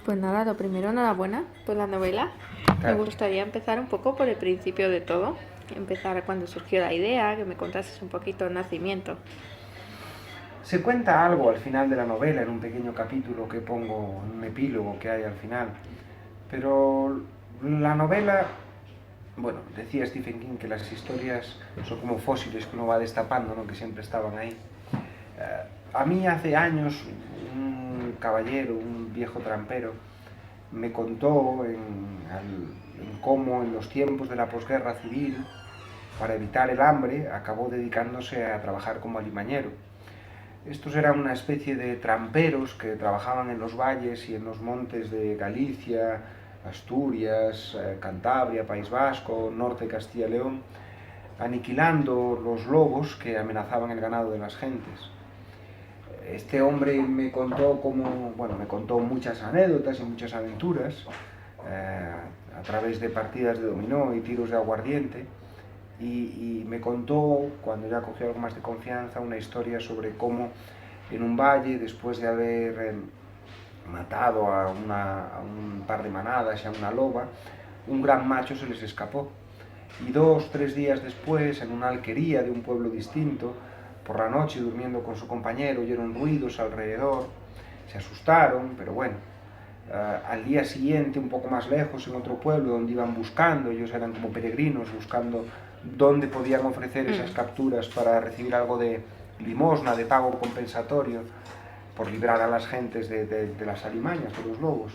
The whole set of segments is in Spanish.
Pues nada, lo primero, enhorabuena por la novela. Me Claro. gustaría empezar un poco por el principio de todo. Empezar cuando surgió la idea, que me contases un poquito el nacimiento. Se cuenta algo al final de la novela, en un pequeño capítulo que pongo, en un epílogo que hay al final. Pero la novela, bueno, decía Stephen King que las historias son como fósiles que uno va destapando, ¿no? Que siempre estaban ahí. A mí hace años un caballero, un viejo trampero, me contó en cómo en los tiempos de la posguerra civil, para evitar el hambre, acabó dedicándose a trabajar como alimañero. Estos eran una especie de tramperos que trabajaban en los valles y en los montes de Galicia, Asturias, Cantabria, País Vasco, norte de Castilla y León, aniquilando los lobos que amenazaban el ganado de las gentes. Este hombre me contó me contó muchas anécdotas y muchas aventuras a través de partidas de dominó y tiros de aguardiente. Y me contó, cuando ya cogió algo más de confianza, una historia sobre cómo en un valle, después de haber matado a un par de manadas y a una loba, un gran macho se les escapó. Y 2 o 3 días después, en una alquería de un pueblo distinto, por la noche durmiendo con su compañero, oyeron ruidos alrededor, se asustaron, pero bueno, al día siguiente, un poco más lejos, en otro pueblo donde iban buscando, ellos eran como peregrinos buscando dónde podían ofrecer esas capturas para recibir algo de limosna, de pago compensatorio, por librar a las gentes de las alimañas, de los lobos.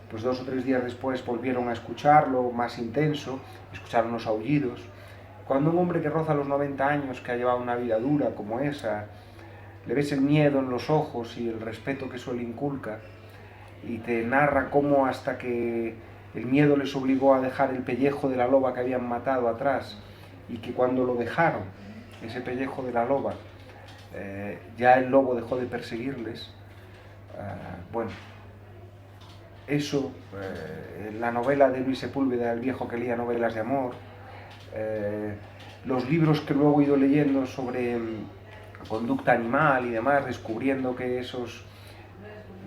Pues 2 o 3 días después volvieron a escucharlo, más intenso, escucharon los aullidos. Cuando un hombre que roza los 90 años, que ha llevado una vida dura como esa, le ves el miedo en los ojos y el respeto que eso le inculca, y te narra cómo hasta que el miedo les obligó a dejar el pellejo de la loba que habían matado atrás, y que cuando lo dejaron, ese pellejo de la loba, ya el lobo dejó de perseguirles. Bueno, eso, la novela de Luis Sepúlveda, el viejo que leía novelas de amor, los libros que luego he ido leyendo sobre conducta animal y demás, descubriendo que esos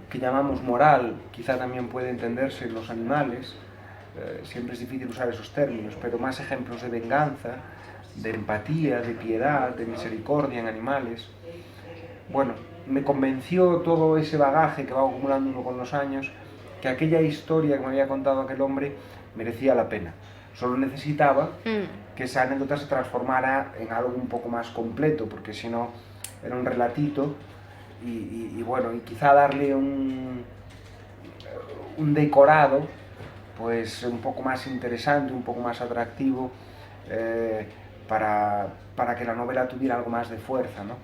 que llamamos moral quizá también puede entenderse en los animales. Siempre es difícil usar esos términos, pero más ejemplos de venganza, de empatía, de piedad, de misericordia en animales. Bueno, me convenció todo ese bagaje que va acumulando uno con los años, que aquella historia que me había contado aquel hombre merecía la pena. Solo necesitaba que esa anécdota se transformara en algo un poco más completo, porque si no era un relatito y bueno, y quizá darle un decorado pues un poco más interesante, un poco más atractivo, para que la novela tuviera algo más de fuerza, ¿no?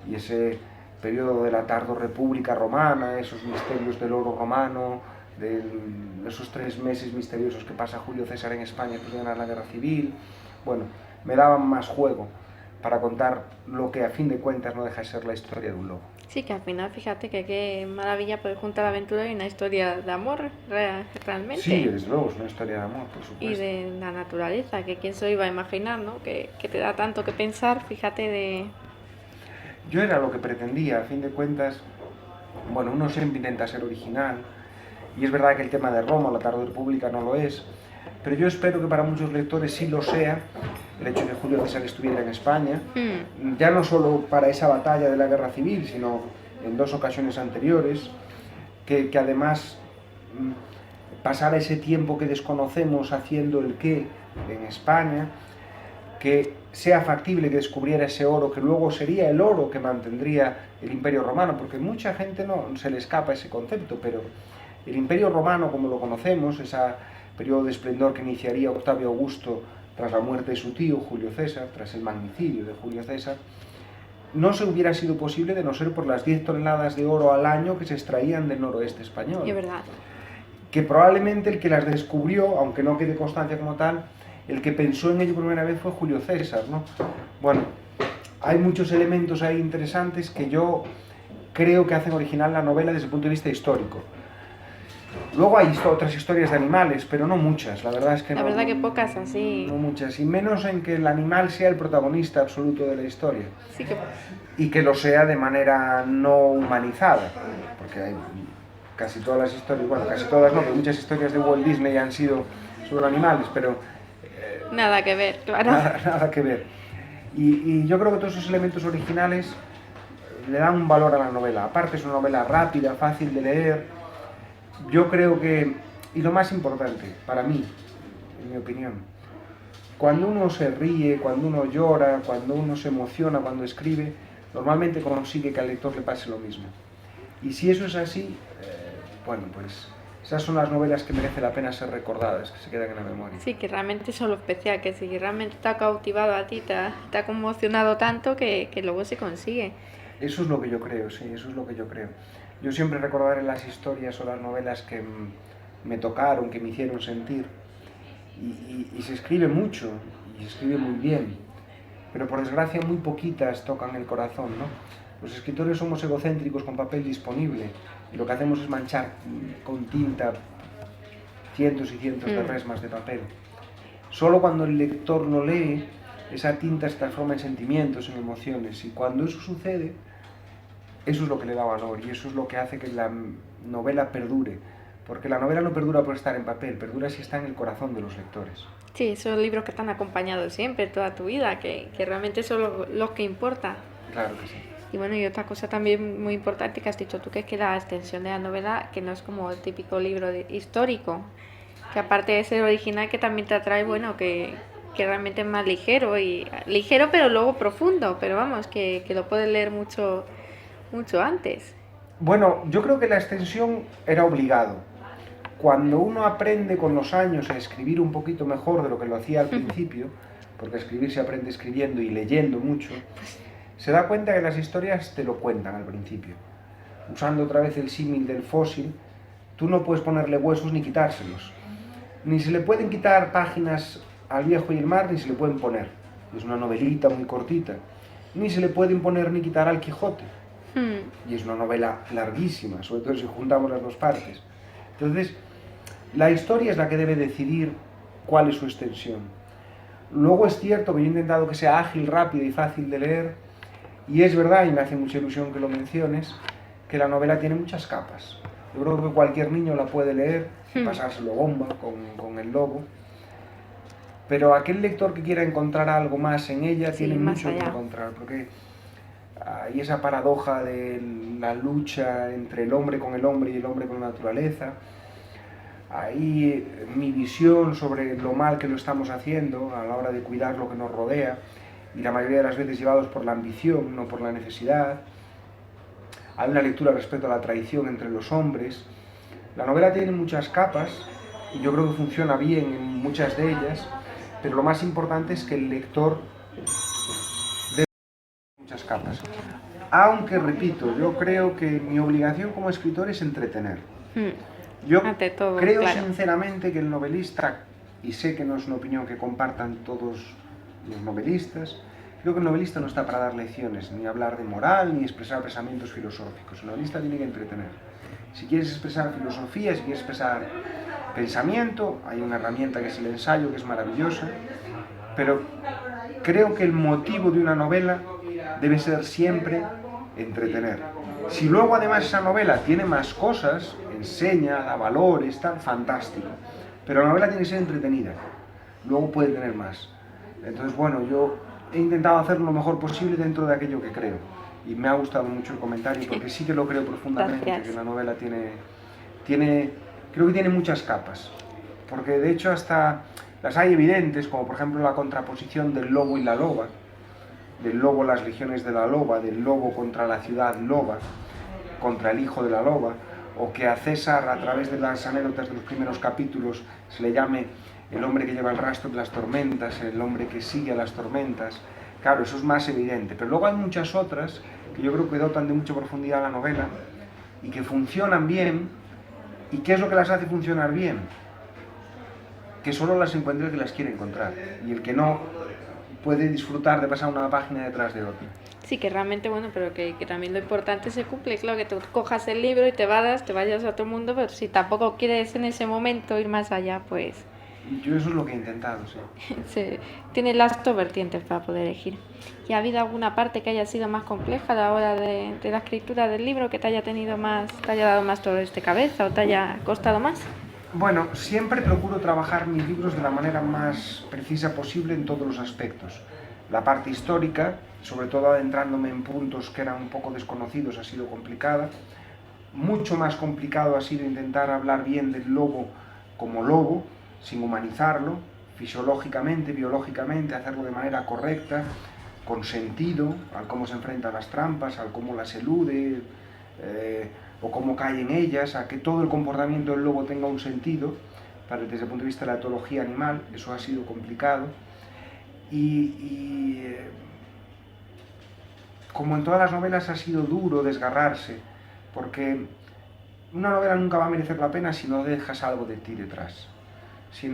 Y ese periodo de la tardorrepública romana, esos misterios del oro romano, de esos 3 meses misteriosos que pasa Julio César en España después de ganar la guerra civil, bueno, me daban más juego para contar lo que a fin de cuentas no deja de ser la historia de un lobo. Sí, que al final, fíjate que qué maravilla poder juntar la aventura y una historia de amor, realmente. Sí, desde luego, es una historia de amor, por supuesto. Y de la naturaleza, que quién se lo iba a imaginar, ¿no? Que te da tanto que pensar, fíjate de... Yo era lo que pretendía, a fin de cuentas, bueno, uno siempre intenta ser original, y es verdad que el tema de Roma, la tardorrepública, no lo es, pero yo espero que para muchos lectores sí lo sea, el hecho de que Julio César estuviera en España, ya no solo para esa batalla de la guerra civil, sino en 2 ocasiones anteriores, que además pasara ese tiempo que desconocemos haciendo el qué en España, que sea factible que descubriera ese oro, que luego sería el oro que mantendría el Imperio Romano, porque mucha gente no se le escapa ese concepto, pero el Imperio Romano, como lo conocemos, ese periodo de esplendor que iniciaría Octavio Augusto tras la muerte de su tío Julio César, tras el magnicidio de Julio César, no se hubiera sido posible de no ser por las 10 toneladas de oro al año que se extraían del noroeste español. Es verdad. Que probablemente el que las descubrió, aunque no quede constancia como tal, el que pensó en ello por primera vez fue Julio César, ¿no? Bueno, hay muchos elementos ahí interesantes que yo creo que hacen original la novela desde el punto de vista histórico. Luego hay otras historias de animales, pero no muchas, la verdad es que La no. verdad que pocas así. No muchas, y menos en que el animal sea el protagonista absoluto de la historia. Sí que... Y que lo sea de manera no humanizada, porque hay casi todas las historias, bueno, casi todas no, pero muchas historias de Walt Disney han sido sobre animales, pero Nada que ver, claro. nada que ver. Y yo creo que todos esos elementos originales le dan un valor a la novela. Aparte es una novela rápida, fácil de leer. Yo creo que, y lo más importante, para mí, en mi opinión, cuando uno se ríe, cuando uno llora, cuando uno se emociona, cuando escribe, normalmente consigue que al lector le pase lo mismo. Y si eso es así, bueno, pues esas son las novelas que merece la pena ser recordadas, que se quedan en la memoria. Sí, que realmente eso es lo especial, que si realmente te ha cautivado a ti, te ha conmocionado tanto que luego se consigue. Eso es lo que yo creo, sí, eso es lo que yo creo. Yo siempre recordaré las historias o las novelas que me tocaron, que me hicieron sentir. Y se escribe mucho, y se escribe muy bien, pero por desgracia muy poquitas tocan el corazón, ¿no? Los escritores somos egocéntricos con papel disponible, y lo que hacemos es manchar con tinta cientos y cientos de resmas de papel. Solo cuando el lector lo lee, esa tinta se transforma en sentimientos, en emociones, y cuando eso sucede, eso es lo que le da valor, y eso es lo que hace que la novela perdure. Porque la novela no perdura por estar en papel, perdura si está en el corazón de los lectores. Sí, son libros que te han acompañado siempre, toda tu vida, que realmente son los que importan. Claro que sí. Y bueno, y otra cosa también muy importante que has dicho tú, que es que la extensión de la novela, que no es como el típico libro histórico, que aparte de ser original, que también te atrae, bueno, que realmente es más ligero pero luego profundo, pero vamos, que lo puedes leer mucho antes. Bueno, yo creo que la extensión era obligado. Cuando uno aprende con los años a escribir un poquito mejor de lo que lo hacía al principio, porque escribir se aprende escribiendo y leyendo mucho, se da cuenta que las historias te lo cuentan al principio. Usando otra vez el símil del fósil, tú no puedes ponerle huesos ni quitárselos. Ni se le pueden quitar páginas al Viejo y el Mar, ni se le pueden poner. Es una novelita muy cortita. Ni se le pueden poner ni quitar al Quijote. Y es una novela larguísima, sobre todo si juntamos las dos partes. Entonces, la historia es la que debe decidir cuál es su extensión. Luego es cierto que yo he intentado que sea ágil, rápida y fácil de leer, y es verdad, y me hace mucha ilusión que lo menciones, que la novela tiene muchas capas. Yo creo que cualquier niño la puede leer y pasárselo bomba con el lobo, pero aquel lector que quiera encontrar algo más en ella tiene mucho que encontrar, porque hay esa paradoja de la lucha entre el hombre con el hombre y el hombre con la naturaleza. Hay mi visión sobre lo mal que lo estamos haciendo a la hora de cuidar lo que nos rodea, y la mayoría de las veces llevados por la ambición, no por la necesidad. Hay una lectura respecto a la traición entre los hombres. La novela tiene muchas capas, y yo creo que funciona bien en muchas de ellas, pero lo más importante es que el lector debe muchas capas. Aunque, repito, yo creo que mi obligación como escritor es entretener. Yo creo sinceramente que el novelista, y sé que no es una opinión que compartan todos los novelistas, creo que el novelista no está para dar lecciones, ni hablar de moral, ni expresar pensamientos filosóficos. El novelista tiene que entretener. Si quieres expresar filosofía, si quieres expresar pensamiento, hay una herramienta que es el ensayo, que es maravillosa, pero creo que el motivo de una novela debe ser siempre entretener. Si luego además esa novela tiene más cosas, enseña, da valor, está fantástico, pero la novela tiene que ser entretenida, luego puede tener más. Entonces, bueno, yo he intentado hacerlo lo mejor posible dentro de aquello que creo, y me ha gustado mucho el comentario, porque sí que lo creo profundamente. Gracias. Que la novela creo que tiene muchas capas, porque de hecho hasta las hay evidentes, como por ejemplo la contraposición del lobo y la loba, del lobo las legiones de la loba, del lobo contra la ciudad loba, contra el hijo de la loba, o que a César, a través de las anécdotas de los primeros capítulos, se le llame el hombre que lleva el rastro de las tormentas, el hombre que sigue a las tormentas. Claro, eso es más evidente, pero luego hay muchas otras que yo creo que dotan de mucha profundidad a la novela y que funcionan bien. ¿Y qué es lo que las hace funcionar bien? Que solo las encuentra el que las quiere encontrar, y el que no puede disfrutar de pasar una página detrás de otra. Sí, que realmente, bueno, pero que también lo importante se cumple. Claro, que tú cojas el libro y te vayas a otro mundo, pero si tampoco quieres en ese momento ir más allá, pues Yo eso es lo que he intentado, sí. Sí, tiene las dos vertientes para poder elegir. ¿Y ha habido alguna parte que haya sido más compleja a la hora de la escritura del libro, que te haya tenido más, te haya dado más dolores de cabeza o te haya costado más? Bueno, siempre procuro trabajar mis libros de la manera más precisa posible en todos los aspectos. La parte histórica, sobre todo adentrándome en puntos que eran un poco desconocidos, ha sido complicada. Mucho más complicado ha sido intentar hablar bien del lobo como lobo, sin humanizarlo, fisiológicamente, biológicamente, hacerlo de manera correcta, con sentido, al cómo se enfrenta a las trampas, al cómo las elude, o cómo cae en ellas, a que todo el comportamiento del lobo tenga un sentido, desde el punto de vista de la etología animal. Eso ha sido complicado. Y como en todas las novelas, ha sido duro desgarrarse, porque una novela nunca va a merecer la pena si no dejas algo de ti detrás. Si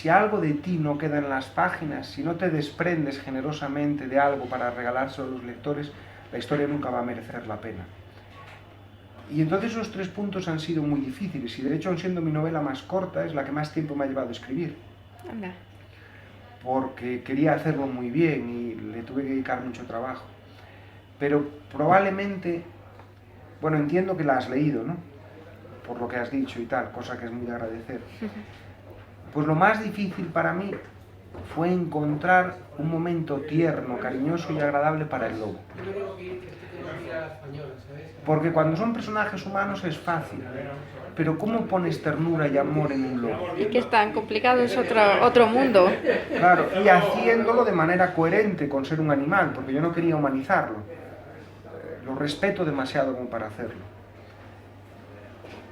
algo de ti no queda en las páginas, si no te desprendes generosamente de algo para regalárselo a los lectores, la historia nunca va a merecer la pena. Y entonces esos 3 puntos han sido muy difíciles, y de hecho, siendo mi novela más corta, es la que más tiempo me ha llevado a escribir. Anda. Porque quería hacerlo muy bien y le tuve que dedicar mucho trabajo. Pero probablemente, bueno, entiendo que la has leído, ¿no? Por lo que has dicho y tal, cosa que es muy de agradecer. Pues lo más difícil para mí fue encontrar un momento tierno, cariñoso y agradable para el lobo. Porque cuando son personajes humanos es fácil, pero ¿cómo pones ternura y amor en un lobo? Y que es tan complicado, es otro mundo. Claro, y haciéndolo de manera coherente con ser un animal, porque yo no quería humanizarlo. Lo respeto demasiado como para hacerlo.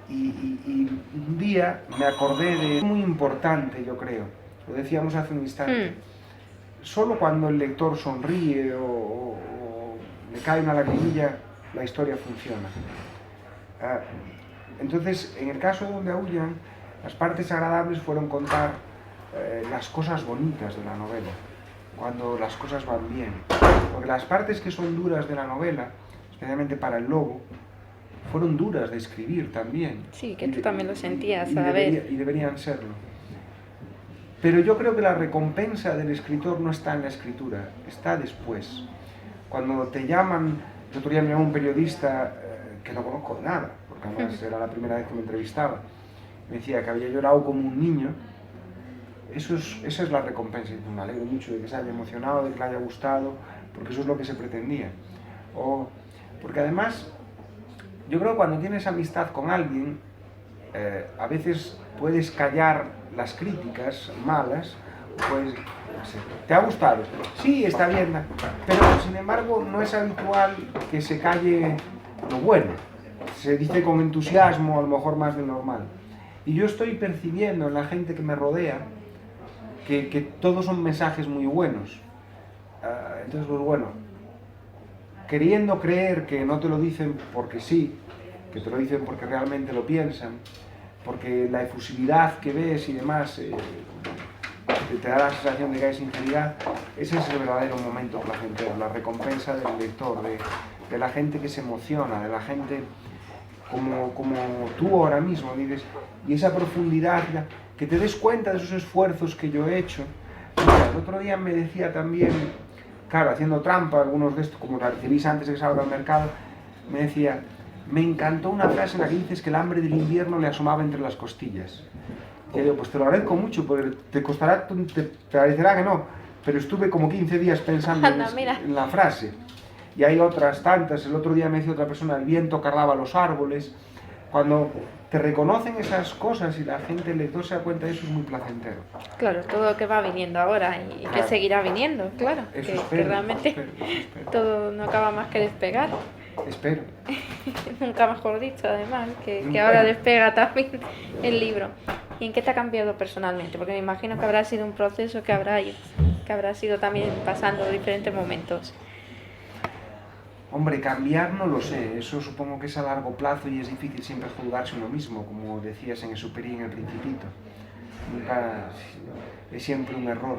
Y un día me acordé de... muy importante, yo creo, lo decíamos hace un instante. Solo cuando el lector sonríe o le cae una lagrimilla, la historia funciona. Entonces, en el caso de Donde aúllan, las partes agradables fueron contar las cosas bonitas de la novela, cuando las cosas van bien. Porque las partes que son duras de la novela, especialmente para el lobo, fueron duras de escribir también. Sí, que tú también lo sentías a la vez. Y deberían serlo. Pero yo creo que la recompensa del escritor no está en la escritura, está después. Cuando te llaman, el otro día me llamó un periodista que no conozco de nada, porque además era la primera vez que me entrevistaba, me decía que había llorado como un niño. Esa es la recompensa. Y me alegro mucho de que se haya emocionado, de que le haya gustado, porque eso es lo que se pretendía. Porque además, yo creo que cuando tienes amistad con alguien, a veces puedes callar las críticas malas, pues, ¿te ha gustado? Sí, está bien, pero sin embargo no es habitual que se calle lo bueno. Se dice con entusiasmo, a lo mejor más de normal. Y yo estoy percibiendo en la gente que me rodea que todos son mensajes muy buenos. Entonces, pues bueno, queriendo creer que no te lo dicen porque sí, que te lo dicen porque realmente lo piensan, porque la efusividad que ves y demás te da la sensación de que hay sinceridad. Ese es el verdadero momento placentero, la recompensa del lector, de la gente que se emociona, de la gente como tú ahora mismo dices, y esa profundidad, que te des cuenta de esos esfuerzos que yo he hecho. Mira, el otro día me decía también, claro, haciendo trampa, algunos de estos, como la recibís antes de que salga al mercado, me decía, me encantó una frase en la que dices que el hambre del invierno le asomaba entre las costillas. Y yo digo, pues te lo agradezco mucho, porque te parecerá que no, pero estuve como 15 días pensando en la frase. Y hay otras tantas. El otro día me decía otra persona, el viento cargaba los árboles. Cuando te reconocen esas cosas y la gente, el lector se da cuenta de eso, es muy placentero. Claro, todo lo que va viniendo ahora y claro, que seguirá viniendo, claro. Eso que, espero, que realmente espero. Todo no acaba más que despegar. Espero. Nunca mejor dicho, además, que ahora despega también el libro. ¿Y en qué te ha cambiado personalmente? Porque me imagino que habrá sido un proceso que habrá sido también pasando diferentes momentos. Hombre, cambiar no lo sé, eso supongo que es a largo plazo y es difícil siempre juzgarse uno mismo, como decías en Exupéry en El Principito. Nunca, es siempre un error.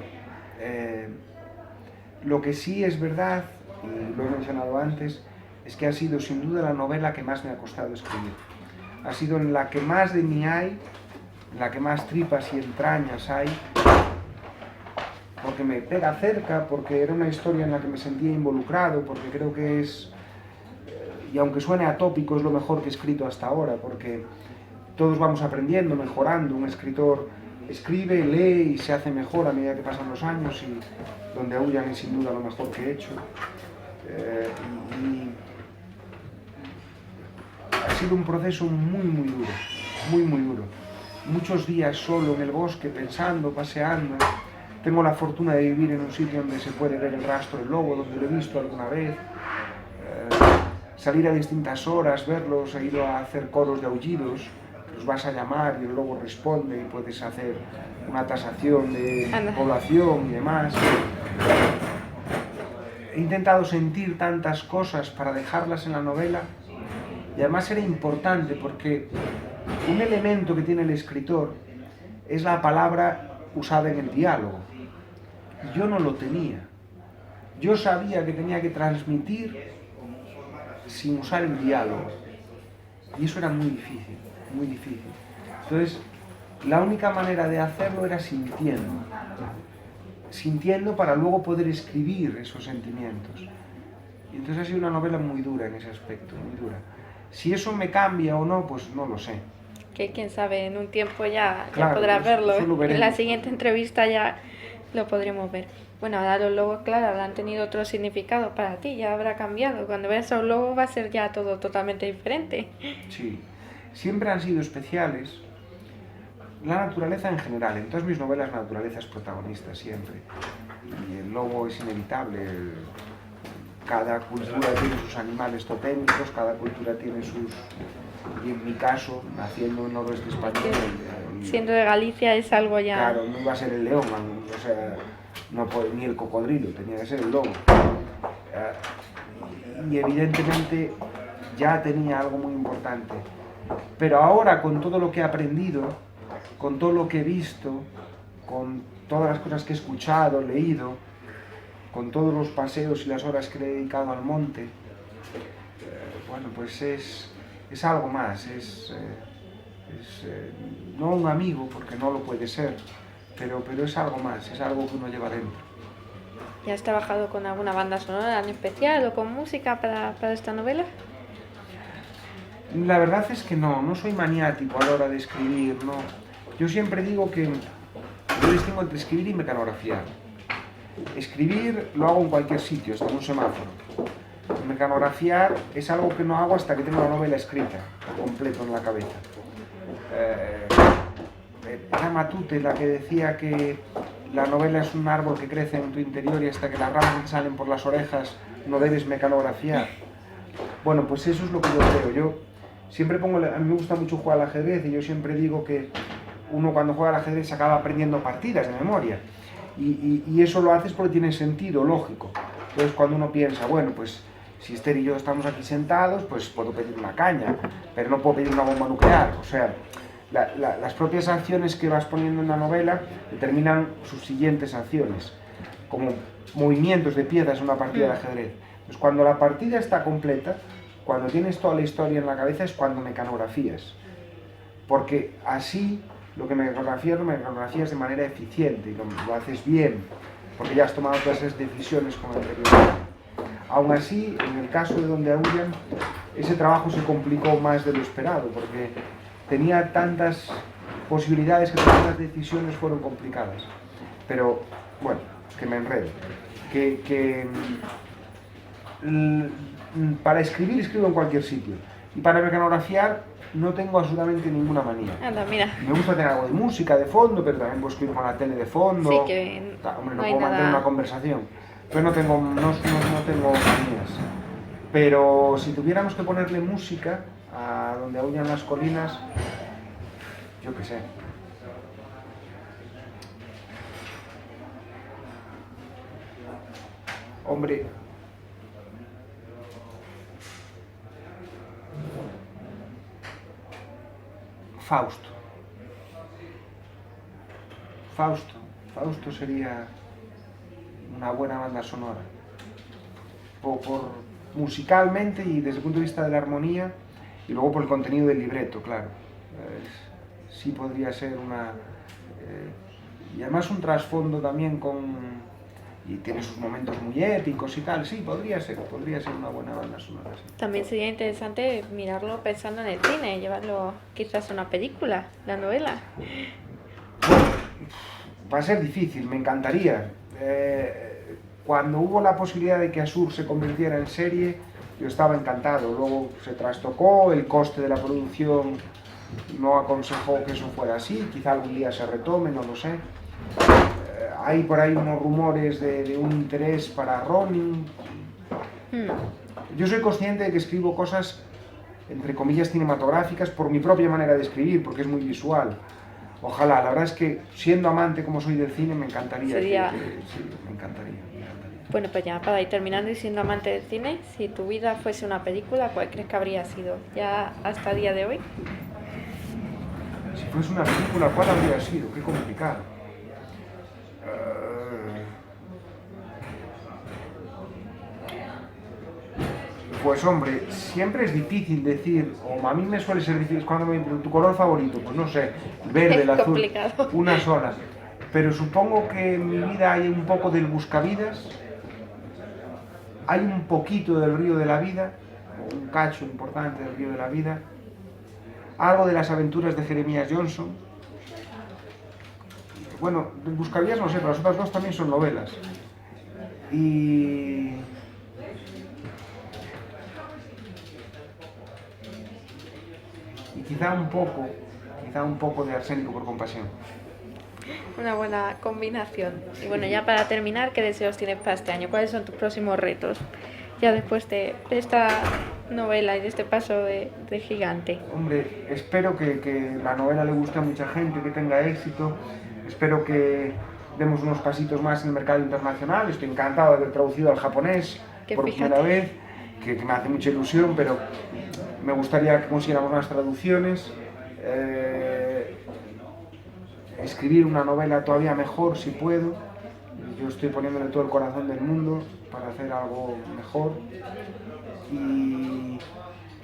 Lo que sí es verdad, y lo he mencionado antes, es que ha sido sin duda la novela que más me ha costado escribir. Ha sido en la que más de mí hay, en la que más tripas y entrañas hay, porque me pega cerca, porque era una historia en la que me sentía involucrado, porque creo que es, y aunque suene atópico, es lo mejor que he escrito hasta ahora, porque todos vamos aprendiendo, mejorando. Un escritor escribe, lee y se hace mejor a medida que pasan los años, y Donde aúllan es sin duda lo mejor que he hecho. Y ha sido un proceso muy duro, muy duro. Muchos días solo en el bosque, pensando, paseando. Tengo la fortuna de vivir en un sitio donde se puede ver el rastro del lobo, donde lo he visto alguna vez. Salir a distintas horas, verlos, he ido a hacer coros de aullidos, los vas a llamar y el lobo responde y puedes hacer una tasación de población y demás. He intentado sentir tantas cosas para dejarlas en la novela, y además era importante porque un elemento que tiene el escritor es la palabra usada en el diálogo. Yo no lo tenía. Yo sabía que tenía que transmitir sin usar el diálogo, y eso era muy difícil, muy difícil. Entonces, la única manera de hacerlo era sintiendo para luego poder escribir esos sentimientos. Y entonces ha sido una novela muy dura en ese aspecto, muy dura. Si eso me cambia o no, pues no lo sé. Que quién sabe, en un tiempo ya Claro, podrás verlo. En la veremos. siguiente entrevista ya lo podremos ver. Bueno, ahora los lobos, claro, habrán tenido otro significado para ti, ya habrá cambiado. Cuando veas a un lobo va a ser ya todo totalmente diferente. Sí, siempre han sido especiales. La naturaleza en general, en todas mis novelas la naturaleza es protagonista siempre. Y el lobo es inevitable. Cada cultura tiene sus animales totémicos, cada cultura tiene sus... Y en mi caso, naciendo en el noroeste español... Siendo de Galicia es algo ya... Claro, no iba a ser el león, o sea, no puede, ni el cocodrilo, tenía que ser el lobo. Y evidentemente ya tenía algo muy importante. Pero ahora, con todo lo que he aprendido, con todo lo que he visto, con todas las cosas que he escuchado, leído, con todos los paseos y las horas que le he dedicado al monte, bueno, pues es algo más, no un amigo, porque no lo puede ser, pero es algo más, es algo que uno lleva dentro. ¿Ya has trabajado con alguna banda sonora en especial o con música para esta novela? La verdad es que no soy maniático a la hora de escribir, no. Yo siempre digo que yo distingo entre escribir y mecanografiar. Escribir lo hago en cualquier sitio, hasta en un semáforo. Mecanografiar es algo que no hago hasta que tengo la novela escrita, completo en la cabeza. Era Matute la que decía que la novela es un árbol que crece en tu interior y hasta que las ramas te salen por las orejas no debes mecanografiar. Bueno, pues eso es lo que yo creo. Yo siempre pongo, a mí me gusta mucho jugar al ajedrez y yo siempre digo que uno cuando juega al ajedrez se acaba aprendiendo partidas de memoria. Y eso lo haces porque tiene sentido, lógico. Entonces cuando uno piensa, bueno, pues si Esther y yo estamos aquí sentados, pues puedo pedir una caña, pero no puedo pedir una bomba nuclear. O sea, las propias acciones que vas poniendo en la novela determinan sus siguientes acciones, como movimientos de piezas en una partida de ajedrez. Pues cuando la partida está completa, cuando tienes toda la historia en la cabeza, es cuando mecanografías. Porque así lo que mecanografías de manera eficiente y lo haces bien, porque ya has tomado todas esas decisiones con anterioridad. Aún así, en el caso de Donde aúllan, ese trabajo se complicó más de lo esperado, porque tenía tantas posibilidades que todas las decisiones fueron complicadas. Pero, bueno, que me enredo. Para escribir, escribo en cualquier sitio. Y para mecanografiar, no tengo absolutamente ninguna manía. Anda, mira. Me gusta tener algo de música de fondo, pero también puedo escribir con la tele de fondo. Sí, que Hombre, no no hay puedo mantener nada... una conversación. Pero no tengo manías. Pero si tuviéramos que ponerle música a Donde aúllan las colinas, yo qué sé. Hombre, Fausto. Fausto sería una buena banda sonora. Musicalmente y desde el punto de vista de la armonía, y luego por el contenido del libreto, claro. sí podría ser una... y además un trasfondo también con... y tiene sus momentos muy épicos y tal, sí, podría ser una buena banda sonora. Sí. También sería interesante mirarlo pensando en el cine, llevarlo quizás a una película, la novela. Va a ser difícil, me encantaría. Cuando hubo la posibilidad de que Asur se convirtiera en serie, yo estaba encantado. Luego se trastocó, el coste de la producción no aconsejó que eso fuera así, quizá algún día se retome, no lo sé. Hay por ahí unos rumores de un interés para Ronin. Yo soy consciente de que escribo cosas, entre comillas, cinematográficas por mi propia manera de escribir, porque es muy visual. Ojalá, la verdad es que siendo amante como soy del cine, me encantaría. Sería... sí, me encantaría. Bueno, pues ya para ir terminando y siendo amante del cine, si tu vida fuese una película, ¿cuál crees que habría sido ya hasta el día de hoy? Si fuese una película, ¿cuál habría sido? Qué complicado. Pues hombre, siempre es difícil decir, o a mí me suele ser difícil cuando me dicen tu color favorito, pues no sé, el verde, el azul, complicado. Una sola. Pero supongo que en mi vida hay un poco del buscavidas, hay un poquito del río de la vida, o un cacho importante del río de la vida, algo de las aventuras de Jeremías Johnson. Bueno, del buscavidas no sé, pero las otras dos también son novelas. Y quizá un poco de Arsénico por compasión. Una buena combinación. Y bueno, ya para terminar, ¿qué deseos tienes para este año? ¿Cuáles son tus próximos retos? Ya después de esta novela y de este paso de gigante. Hombre, espero que la novela le guste a mucha gente, que tenga éxito. Espero que demos unos pasitos más en el mercado internacional. Estoy encantado de haber traducido al japonés por primera vez, que me hace mucha ilusión, pero me gustaría que consiguiéramos más traducciones. Escribir una novela todavía mejor si puedo. Yo estoy poniéndole todo el corazón del mundo para hacer algo mejor. Y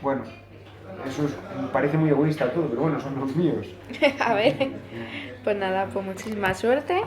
bueno, eso parece muy egoísta todo, pero bueno, son los míos. A ver, pues nada, pues muchísima suerte